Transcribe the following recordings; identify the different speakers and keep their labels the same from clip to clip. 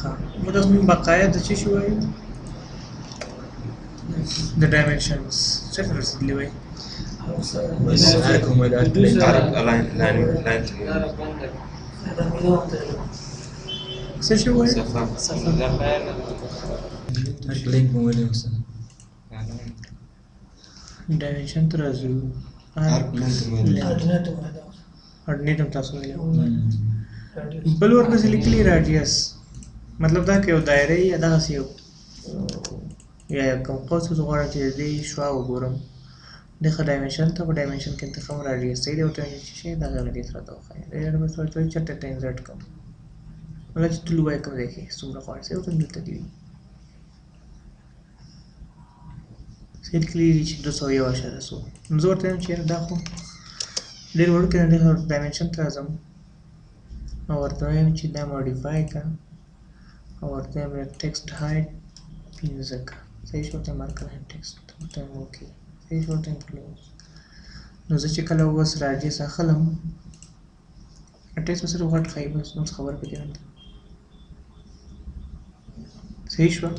Speaker 1: ښه نو دا موږ بقایا د څه شي وایو د ډایمنشنز چېرته رسېدلي وایي
Speaker 2: بس arc هم arc line
Speaker 1: څه شي وایي
Speaker 2: صفا
Speaker 3: arc length مو ویلې اوس
Speaker 1: ډایمنشن ته راځو
Speaker 2: arc length
Speaker 1: اډنیټ هم تاسو ویلي بل ورپسې لیکلي راډیوس مطلب دا که یو دایره یا دغسې یو یا کوم قوس زه غواړم چې د دې شعاع وګورم دغه ډایمنشن ته په ډایمنشن کې انتخاب راډیوس صحیح دی ورته چې شي دغه راډیوس راته وښایي بس ورته وایي چېرته ټایم زیډ کوم مطلب چې طول وایي کوم ځای کې څومره غواړي صحیح ورته دلته دي وي صحیح لیکلي دي چې 201.1 نو زه ورته وایم چې دا خو ډېر وړوکی دی دغه ډایمنشن ته راځم او ورته وایم چې دا ماډیفای کړه او ورته وایم ټیکسټ هایټ 15 کړه صحیح شو ورته مارکر هایټ ټیکسټ ورته وایم اوکې صحیح شو ورته وایم کلوز نو زه چې کله اوس راډیوس اخلم ټیکسټ به صرف غټ ښایي بس نور څه خبره پکې نه ده صحیح شوه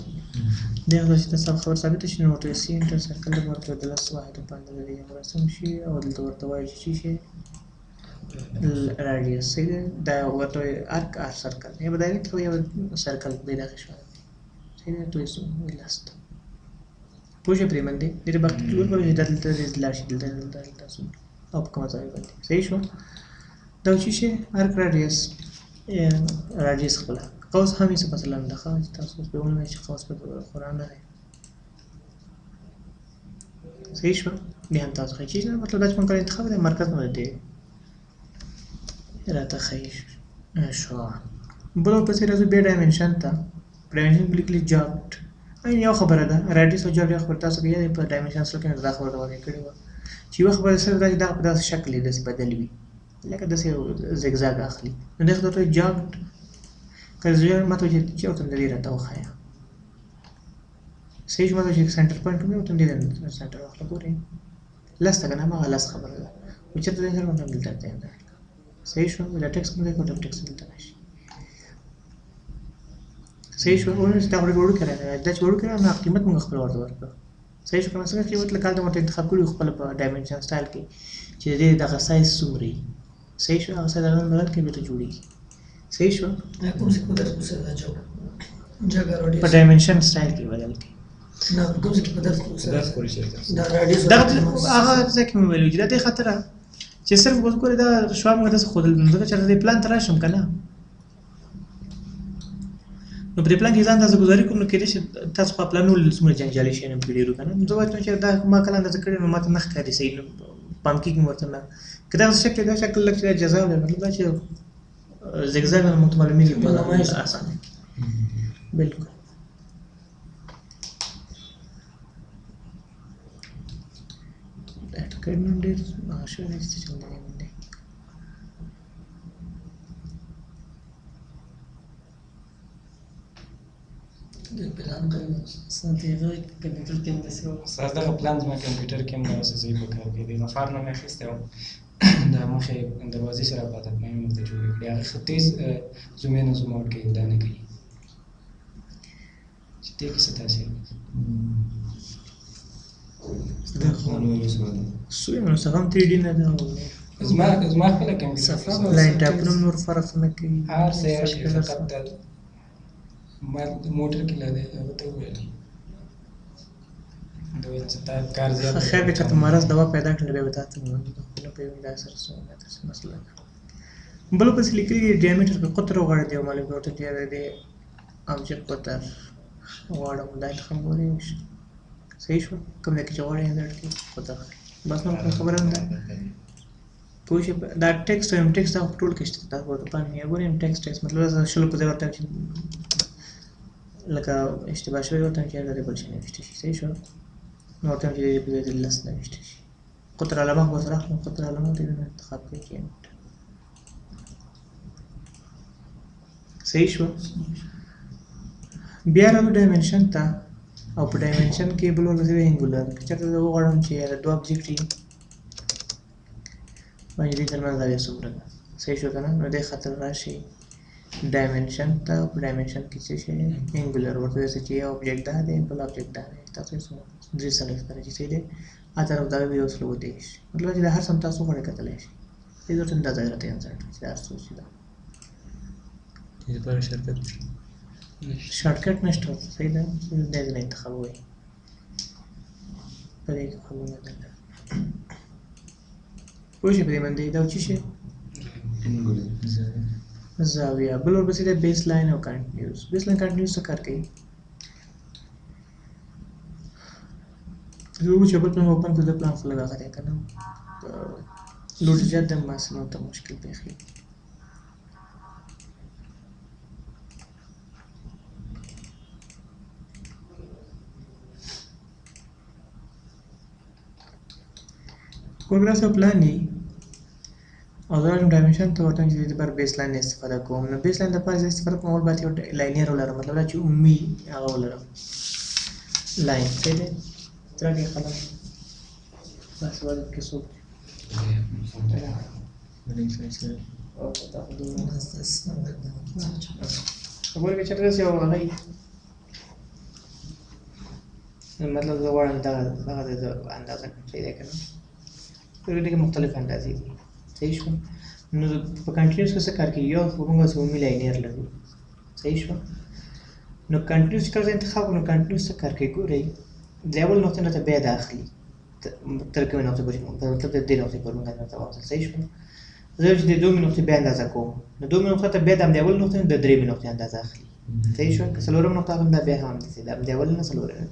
Speaker 1: دې هغه چې تاسو خبر ثابته شي نو ورته سی انټر سرکل به ورته د لس واحدو باندې د دې مرسم شي او دلته ورته وایي چې شي راډیوس صحیح دی دا ورته وایي ارک آر سرکل یا به ډایرکټ یو سرکل به دغه شوی صحیح دی دوی سو لاست پوه شئ پرې باندې ډېر باقي ټول به دلته لاړ شي دلته سو او په کومه ځای باندې صحیح شو دا چې شي ارک راډیوس خپله قوس هم یې مثلا د خاص تاسو په ونه چې قوس په قرآن نه صحیح شو بیا هم تاسو خیچی نه مطلب دا چې موږ کله انتخاب دی مرکز نه دی راته خیش شو بل پسې راځو بیا ډایمنشن ته ډایمنشن لیکلي جاکټ یو خبره ده راډیوس او جاکټ خبر تاسو کې په ډایمنشن سره کې دا خبره وایي کړی و چې یو خبره سره دا په داسې شکل دی داسې بدل وي لکه داسې زګزاګ اخلي نو دغه ته جاکټ که زه ماته چې او تم دې راته وخایا صحیح ماته چې سنټر پوینټ مې او تم دې سنټر واخله ګورئ لسته کنه ما لس خبره ده و چې دې سره مونږ دلته ته صحیح شو ولا ټیکس کوم دې کوم ټیکس دلته نشي صحیح شو ونه چې دا ورو کړه دا چې ورو کړه نو قیمت موږ خپل ورته ورکړو صحیح شو کوم څنګه قیمت لکه دا مونږ انتخاب کړو خپل په ډایمنشن سټایل کې چې دې دغه سایز څومره صحیح شو هغه سره بدل کې به ته جوړیږي صحیح شو
Speaker 4: کوم څه کو درس سره دا جګه راډیوس
Speaker 1: په ډایمنشن سټایل کې بدل کې
Speaker 4: نه کوم څه په درس سره
Speaker 3: درس کولی شي
Speaker 4: دا راډیوس
Speaker 1: دا هغه ځکه مې ویلو چې دا د خطر چې صرف وګورئ دا شوا موږ تاسو خود دغه چې د پلان تر راشم کنه نو په پلان کې ځان تاسو گزارې کوم نو کې چې تاسو په پلان ول سمره جنجالي شي نه پیډیرو کنه نو زه وایم چې دا ما کله اندازه کړی نو ماته نخ کاری صحیح نو پام کې مرته نه کدا شکل دا شکل لکه جزا مطلب دا چې زگزاگ में मुतमल मिल आसान है बिल्कुल that kind of did sure is चलने वाले
Speaker 4: प्लान करना साथीगा कंप्यूटर के अंदर से
Speaker 5: اساس دغه پلان زما کمپیوټر کې هم دغسې ځای په کار کې دی نو فار نه مې اخیستی و دا مخې دروازې سره پاته مې ورته جوړې کړې هغه ښه تیز زوم ان زوم آوټ کوي دا نه کوي چې دې کې څه تاثیر
Speaker 1: سوی نو څنګه 3D نه دا
Speaker 5: زما خپل کمپیوټر
Speaker 1: لاین ټاپونه نور فرق نه کوي
Speaker 5: هر څه یو شی فقط دا ما موټر کې لاده هغه ته وویل دا چې تا کار زیات
Speaker 1: خیر کې ته مرز دوا پیدا کړل به وتا ته نو په یو ځای سره څه مسله بل په لیکلي ډیامټر په قطر وغړ دی معلومه ورته دی د اوبجیکټ قطر وړم دای خبرې صحیح شو کوم کې چې وړه اندر کې قطر بس نو خبره نه پوه شي دا ټیکسټ او ټیکسټ او ټول کې شته دا ورته باندې وګورئ ټیکسټ مطلب شلو په ځای ورته لکه اشتباه شوی ورته چې دا بل شي نشته صحیح شو نو ورته چې په دې لاس نه نشته قطر علامه هو سره قطر علامه دې انتخاب کړئ صحیح شو بیا راځو ډایمنشن ته او په ډایمنشن کې بل ورته انګولر چې دا وغواړم چې دوه ابجیکټ باندې دې ترمنځ دا څومره صحیح شو کنه نو دې خاطر راشي ډایمنشن ته په ډایمنشن کې څه شی انګولر ورته وایي چې یو object دا دی بل object دا دی تاسو یې درې سلیکټ کړئ چې څه دی ا طرف دا ویو سلو دی مطلب چې د هر سم تاسو غوړې کتلی شي دې ورته اندازه راته انسرټ چې دا څه شي دا
Speaker 2: دې لپاره
Speaker 1: شارټکټ نشته صحیح ده دې نه انتخاب وایي په دې کې خبرونه ده پوه شئ په دې باندې دا څه شي زاویه بل ورپسې د بیس لاین او کنټینیوس بیس لاین کنټینیوس څه کار کوي जो कुछ अपन ओपन कर दे प्लान फुल लगा कर करना लूट जाते हैं मसलों तो मुश्किल पे है कोर्ग्राफ प्लान नहीं अगर हम डायमेंशन तो होता है जिस पर बेसलाइन इस्तेमाल को हमने बेसलाइन दफा इस्तेमाल को और बात है लाइनियर वाला मतलब ना जो उम्मी आगा वाला लाइन सही है तरह के खलम बस वाले के सूप और تاخذون اقول لك شرط سي والله मतलब زوار ده اندازه شيء ده كده دغه مختلف اندازې دي صحیح شو نو په کنټینیوس کې څه کار کوي یو موږ سومي لاینر لرو صحیح شو نو کنټینیوس کله انتخاب نو کنټینیوس څه کار کوي ګورئ د اول نقطې نه ته بیا داخلي تر کومې نقطې پورې مطلب د دې نقطې پورې موږ ته واصل صحیح شو زه چې د دوه نقطې بیا اندازه کوم نو دوه نقطې ته بیا د اول نقطې د درې نقطې اندازه اخلي صحیح شو که څلورم نقطه هم دا بیا هم دي د اول نه څلورم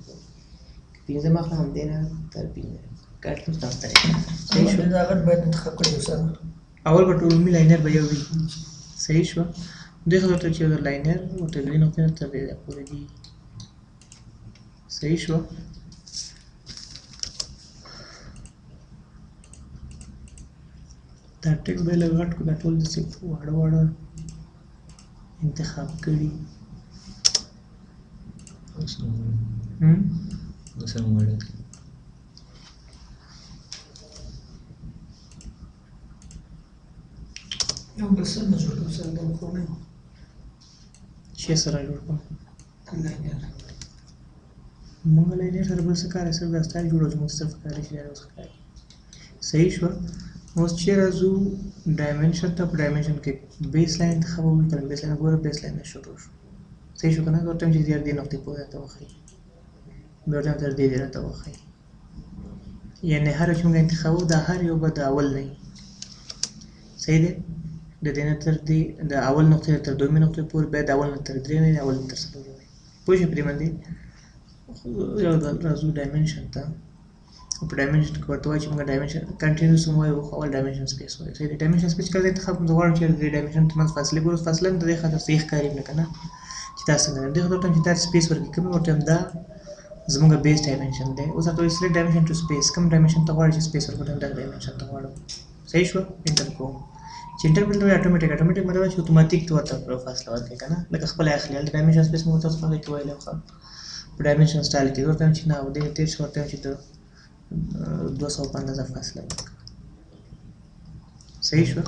Speaker 1: پنځم اخلم هم دی نه تر پنځم کارټون تاسو ته
Speaker 4: صحیح شو دا غټ باید انتخاب کړی اوسه
Speaker 1: اول به ټول می لاینر به یو وي صحیح شو دغه ورته چې لاینر او ته درې نقطې ته به پورې دي صحیح شو دا ټیک به لغټ کو دا ټول د څه واړه انتخاب کړي
Speaker 2: اوس هم وړه
Speaker 4: یو بل څه نه جوړ اوسه دا خو نه
Speaker 1: شي سره جوړ کوم
Speaker 4: لاینر
Speaker 1: موږ لاینر سره بل څه کار سره دا ستاره جوړو چې مستف کار شي دا اوس کار صحیح شو اوس چې راځو ډایمنشن ته په ډایمنشن کې بیس لاین انتخابو کړم بیس لاین ګوره بیس لاین شروع شو صحیح شو کنه ورته چې دې نقطې پورې ته وخی بیا تر دې ته وخی یعنی هر چې موږ انتخابو دا هر یو به د اول نه صحیح دی د دې نه تر دې د اول نقطې تر دویمې نقطې پورې بیا د اول نه تر درې نه اول تر څلورمې پوه شئ پرې باندې یو راځو ډایمنشن ته په ډایمنشن کې ورته وایي چې موږ ډایمنشن کنټینیوس هم وایو خو اول ډایمنشن سپیس وایي صحیح دی ډایمنشن سپیس کله انتخاب کوم غواړم چې د ډایمنشن ترمنځ فاصله ګورو فاصله د دې خاطر صحیح ښکاري نه کنه چې تاسو څنګه دغه ورته چې دا سپیس ورکړي کوم ورته دا زموږ بیس ډایمنشن دی اوس تاسو یې سلیکټ ډایمنشن ټو سپیس کوم ډایمنشن ته غواړئ چې سپیس ورکړم دا ډایمنشن ته غواړم صحیح شو انټر کوم چې انټر بل ته اتوماتیک مطلب چې اتوماتیک تو ورته فاصله ورکړي کنه لکه خپل اخلي د ډایمنشن سپیس موږ تاسو باندې کوی خو په ډایمنشن سټایل کې ورته چې نه و دې تیر ورته چې 215 فاصله صحیح شو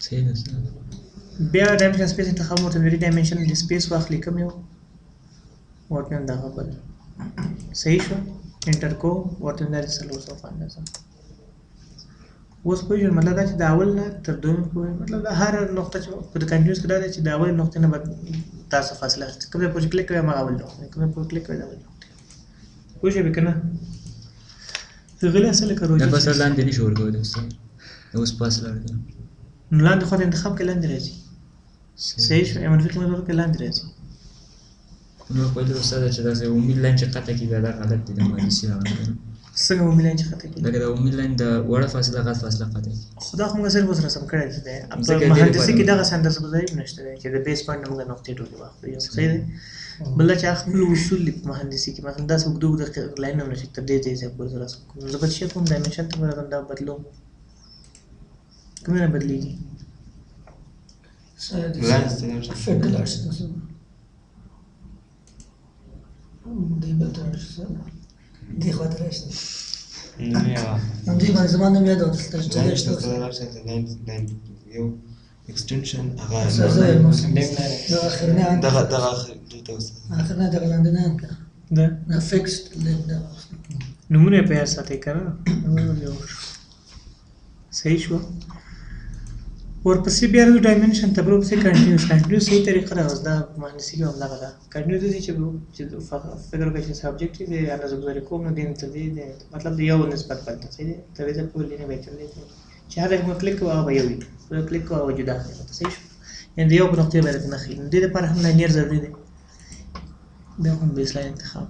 Speaker 2: صحیح ده
Speaker 1: بیا ډایمنشن سپیس انتخاب ورته لري ډایمنشن د سپیس واخلي کوم یو ورته دا خبر صحیح شو انټر کو ورته د 315 اوس په یو مطلب دا چې د اول نه تر دویم پورې مطلب د هر نقطه چې په کنټینیوس کې دا چې د اول نقطې نه تاسو فاصله کومه په کلیک کوئ ما اول نقطه کومه په کلیک کوئ دا اول نقطه وش بکنه غلی اصل کارو
Speaker 2: دا فاصله لاندې نشو ورکولی استاد اوس فاصله ورکوم
Speaker 1: نو لاندې خو د انتخاب کې لاندې راځي صحیح شو منفي قیمت ورکړه لاندې راځي
Speaker 2: نو په دې استاد چې دا زه امید لاین چې قطع کی بیا دا غلط دي د مهندسي راغلی
Speaker 1: څنګه امید لاین چې قطع کی
Speaker 2: لکه د امید لاین د وړه فاصله غلط فاصله قطع کی
Speaker 1: خدا خو موږ سره وسره سم کړی دی په مهندسي کې دغه اندازه ځای نشته چې د بیس پوینټ موږ نقطې ټولې واخلو صحیح دی بل چې خپل اصول په مهندسي کې مثلا دا څو دوه لاین نه نشي تر دې ځای پورې راځو زه به چې کوم ډایمنشن ته ورته دا بدلو کومه نه بدلیږي
Speaker 4: دی بل ته راشي دی خاطر راشي نه دی باندې زمانه مې دا ستاسو ته
Speaker 3: لاین یو اکسټنشن هغه
Speaker 4: زه
Speaker 5: لیم لري
Speaker 4: دا اخرنی عام
Speaker 3: دغه دلته اوس
Speaker 4: اخرنی دغه لاندې نه هم که
Speaker 1: ده
Speaker 4: دا فکسډ لیم دا
Speaker 1: نمونه یې په یاد ساتئ که نه صحیح شوه ورپسې بیا د ډایمنشن ته به ورپسې کنټینیوس صحیح طریقه ده اوس دا مهندسي کې همدغه ده کنټینیوس داسې چې فکر وکړئ چې سبجیکټ یې د اندازه ګذاري کوم نو دې ته دې مطلب د یو نسبت بلته صحیح دی تر دې پورې لینې به چلې چې هر کوم کلیک کوو هغه به یو وي کلیک کوو هغه جدا صحیح شو یعنې د یو په نقطې باندې نښي نو دې لپاره هم لاینیر ضروري دی بیا هم بیس لاین انتخاب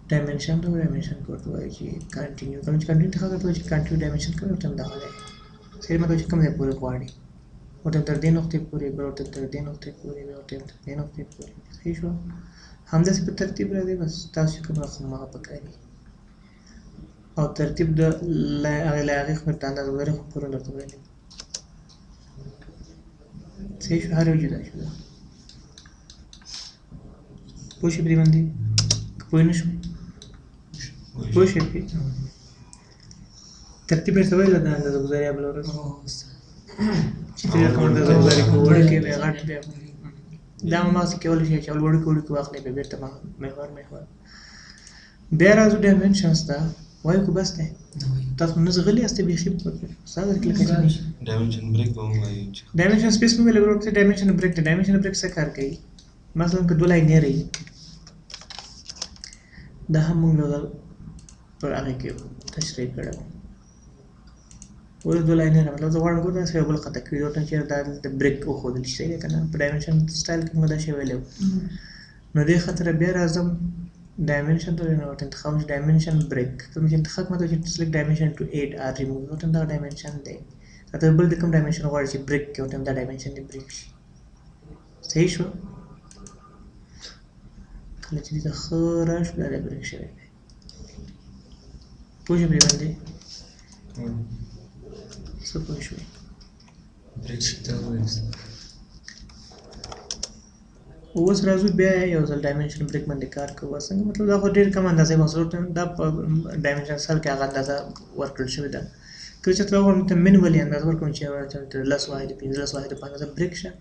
Speaker 1: ډایمنشن ته ډایمنشن کوته وایي چې کنټینیو کوم چې کنټینیو انتخاب کوي چې کنټینیو ډایمنشن کوي ورته همدغه دی صحیح مطلب چې کوم ځای پورې غواړي ورته تر دې نقطې پورې بیا ورته تر دې نقطې پورې بیا ورته تر دې نقطې پورې صحیح شو همداسې په ترتیب راځي بس تاسو کوم رقم هغه پکاري او ترتیب د هغې خپل اندازه ګذاري خو پوره درته ویلي صحیح شو هر یو جدا جدا پوه شئ پرې باندې که پوه نه شوئ پوه شئ پرې ترتیب درته ویل د اندازه ګذاري بله ورځ چې دې رقم اندازه ګذاري کوو وړوکی بیا غټ بیا دا هم هماغسې کولی شئ چې اول وړوکی واخلئ بیا بېرته محور بیا راځو ډایمنشنز ته وایو که بس دی تاسو نه غلي یاستئ بیخي ستاسو کلک کوي
Speaker 3: ډایمنشن بریک به هم وایو چې
Speaker 1: ډایمنشن سپیس مې ویل ورته ډایمنشن بریک دی ډایمنشن بریک څه کار کوي مثلا که دوه لاینې وي دا هم موږ پر هغې کې تشریح کړی وو اوس دوه لاینې مطلب زه غواړم ګوره داسې یو بل قطع کړي ورته چېرې دا دلته بریک وښودل شي صحیح دی که نه په ډایمنشن سټایل کې موږ دا شی ویلی وو نو دې خاطره بیا راځم dimension to denote انتخاب dimension break کوم چې انتخاب مته چې select dimension to 8 or remove نو دا dimension دی اته بل د کوم dimension غواړي چې break کې وته دا dimension دی break شي صحیح شو کله چې دا خراش دا break شوی دی پوه شئ پرې باندې څه پوه شوئ
Speaker 2: بریک شي ته وویل
Speaker 1: اوس راځو بیا یو ځل ډایمنشن بریک باندې کار کوو څنګه مطلب دا خو ډېر کم اندازې محصول دا په ډایمنشن سر کې هغه اندازه ورکړل شوې ده کله چې ته غواړم ته منولي اندازه ورکړم چې لس واحدې 15 واحدې په اندازه بریک شه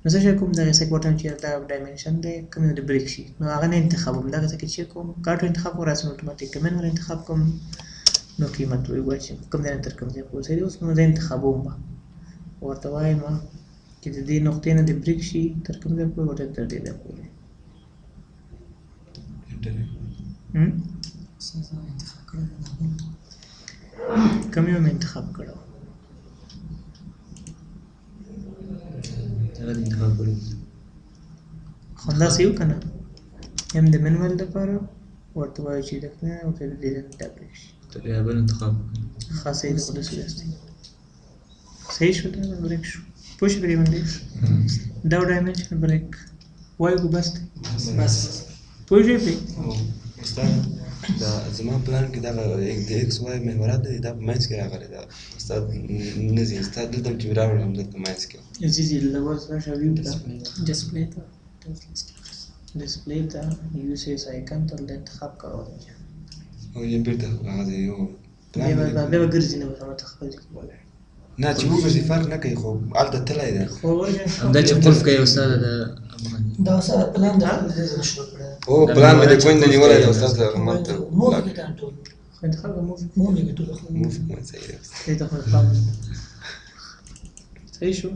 Speaker 1: نو څه شی کوم دغه څه کوټم چې دا ډایمنشن دی کوم د بریک شي نو هغه نه انتخابوم دغه څه کې چې کوم کاټو انتخاب کوم راځم اتوماتیک منول انتخاب کوم نو قیمت وي چې کوم ځای تر کوم ځای پورې دی اوس نو زه انتخابوم ورته وایم چې د دې نقطې نه د بریک شي تر کوم ځای پورې ورته تر دې ځای پورې کوم یو مې انتخاب کړو
Speaker 2: هغه دې انتخاب کړی
Speaker 1: خو همداسې یو که نه یم د منول دپاره ورته وایو چې د نه ورته د دې ځای نه دا بریک شي
Speaker 2: ته بیا بل انتخاب وکړې
Speaker 1: خاصه یې د خو داسې یاستئ صحیح شو دا بریک شو پوه شئ پرې باندې دا ډایمنشن بریک وایو که بس دی
Speaker 4: بس
Speaker 1: پوه شئ پرې
Speaker 3: استاد دا زما پلان کې دغه د ایکس واي محورات دي دا په منځ کې راغلی دا استاد نه ځي استاد دلته چې راوړم دلته منځ کې
Speaker 1: عزیزي لږ راشه ویو ته
Speaker 4: ډسپلی ته
Speaker 1: ډسپلی ته یوز ایس آیکن ته د انتخاب کولی شي
Speaker 3: او یې بیرته هغه دی یو
Speaker 1: بیا به ګرځي نه به سمه ته خپل ځای کې ولاړ
Speaker 3: نه چې وګرځي فرق نه کوي خو هلته تللی دی
Speaker 1: خو ورګه
Speaker 2: همدا چې قلف کوي استاد د افغاني
Speaker 4: دا سره پلان د دې شروع کړه
Speaker 3: او پلان مې د کوین د نیولی دی استاد هغه ماته
Speaker 4: مو کې ته ټول
Speaker 1: خو انتخاب به موف
Speaker 4: مو کې ټول
Speaker 3: موف ما صحیح دی
Speaker 1: صحیح ته خو انتخاب صحیح شو